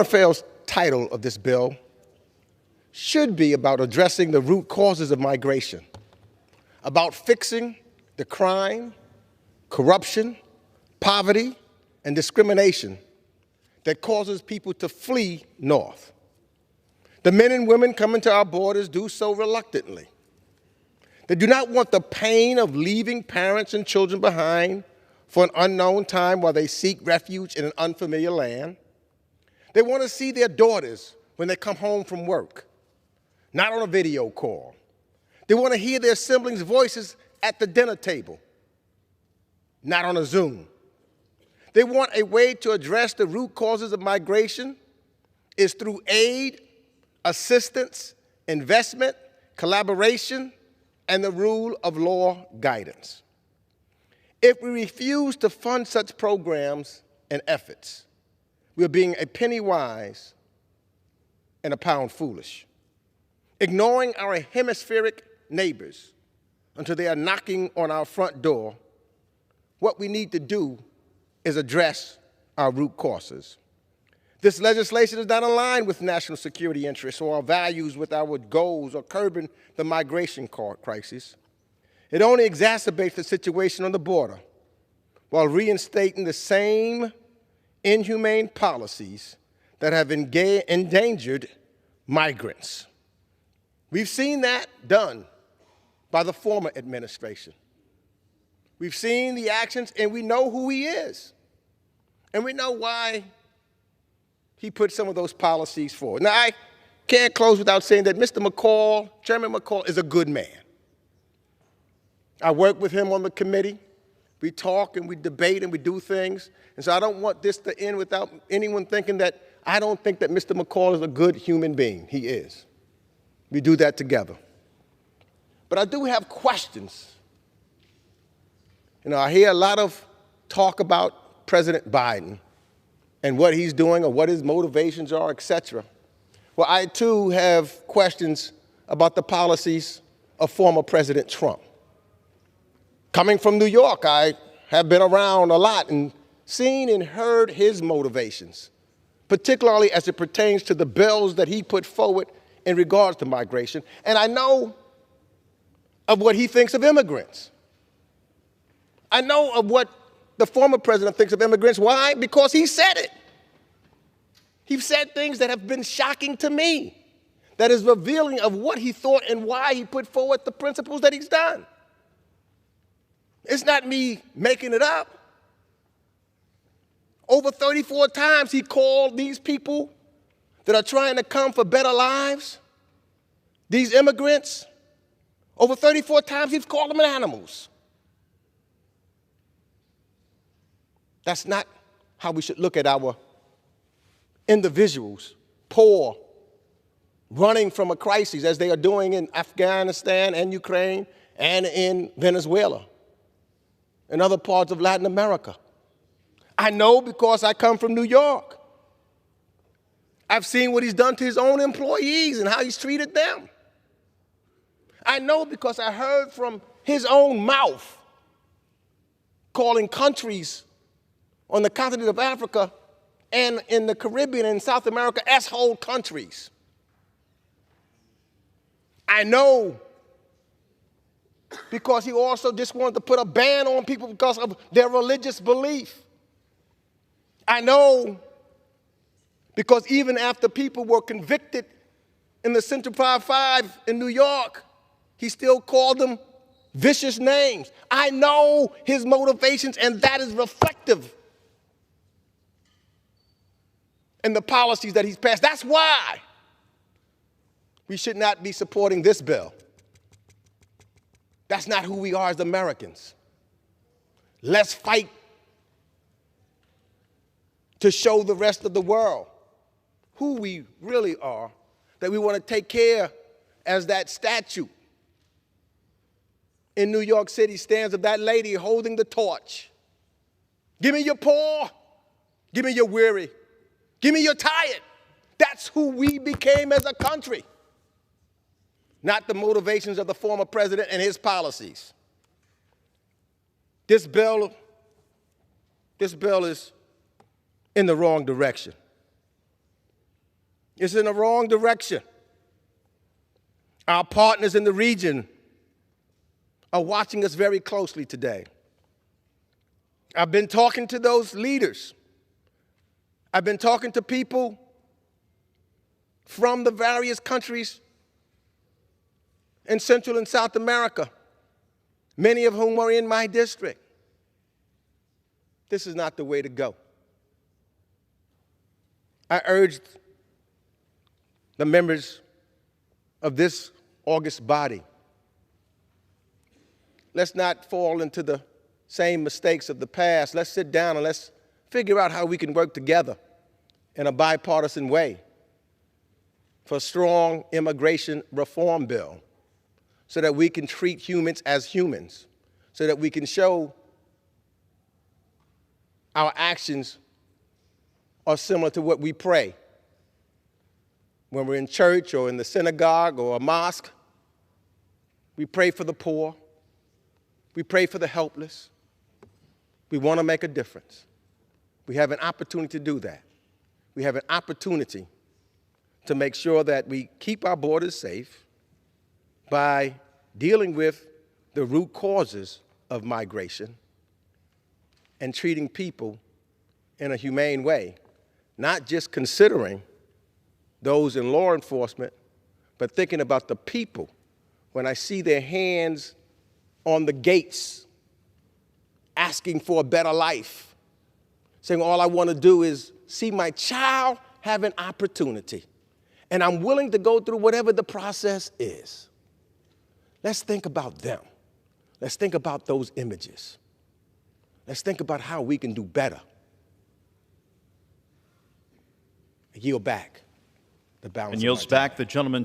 Affairs title of this bill should be about addressing the root causes of migration, about fixing the crime, corruption, poverty, and discrimination that causes people to flee north. The men and women coming to our borders do so reluctantly. They do not want the pain of leaving parents and children behind for an unknown time while they seek refuge in an unfamiliar land. They want to see their daughters when they come home from work, not on a video call. They want to hear their siblings' voices at the dinner table, not on a Zoom. They want a way to address the root causes of migration is through aid, assistance, investment, collaboration, and the rule of law guidance. If we refuse to fund such programs and efforts, we're being a penny wise and a pound foolish, ignoring our hemispheric neighbors until they are knocking on our front door. What we need to do is address our root causes. This legislation is not aligned with national security interests or our values with our goals or curbing the migration crisis. It only exacerbates the situation on the border while reinstating the same inhumane policies that have endangered migrants. We've seen that done by the former administration. We've seen the actions, and we know who he is. And we know why he put some of those policies forward. Now, I can't close without saying that Mr. McCall, Chairman McCall, is a good man. I work with him on the committee. We talk and we debate and we do things. And so I don't want this to end without anyone thinking that I don't think that Mr. McCall is a good human being. He is. We do that together. But I do have questions. You know, I hear a lot of talk about President Biden and what he's doing or what his motivations are, et cetera. Well, I too have questions about the policies of former President Trump. Coming from New York, I have been around a lot and seen and heard his motivations, particularly as it pertains to the bills that he put forward in regards to migration. And I know of what he thinks of immigrants. I know of what the former president thinks of immigrants. Why? Because he said it. He said things that have been shocking to me, that is revealing of what he thought and why he put forward the principles that he's done. It's not me making it up. Over 34 times he called these people that are trying to come for better lives, these immigrants, over 34 times he's called them animals. That's not how we should look at our individuals, poor, running from a crisis as they are doing in Afghanistan and Ukraine and in Venezuela and other parts of Latin America. I know because I come from New York. I've seen what he's done to his own employees and how he's treated them. I know because I heard from his own mouth calling countries on the continent of Africa and in the Caribbean and South America S-hole countries. I know because he also just wanted to put a ban on people because of their religious belief. I know because even after people were convicted in the Central Park 5 in New York, he still called them vicious names. I know his motivations, and that is reflective in the policies that he's passed. That's why we should not be supporting this bill. That's not who we are as Americans. Let's fight to show the rest of the world who we really are, that we want to take care as that statue in New York City stands of that lady holding the torch. Give me your poor, give me your weary, give me your tired. That's who we became as a country, not the motivations of the former president and his policies. This bill is in the wrong direction. It's in the wrong direction. Our partners in the region are watching us very closely today. I've been talking to those leaders. I've been talking to people from the various countries in Central and South America, many of whom are in my district. This is not the way to go. I urged the members of this august body, let's not fall into the same mistakes of the past. Let's sit down and let's figure out how we can work together in a bipartisan way for a strong immigration reform bill so that we can treat humans as humans, so that we can show our actions are similar to what we pray. When we're in church or in the synagogue or a mosque, we pray for the poor, we pray for the helpless. We want to make a difference. We have an opportunity to do that. We have an opportunity to make sure that we keep our borders safe by dealing with the root causes of migration and treating people in a humane way, not just considering those in law enforcement, but thinking about the people when I see their hands on the gates asking for a better life, saying all I want to do is see my child have an opportunity, and I'm willing to go through whatever the process is. Let's think about them. Let's think about those images. Let's think about how we can do better. I yield back the balance. And yields back the gentleman.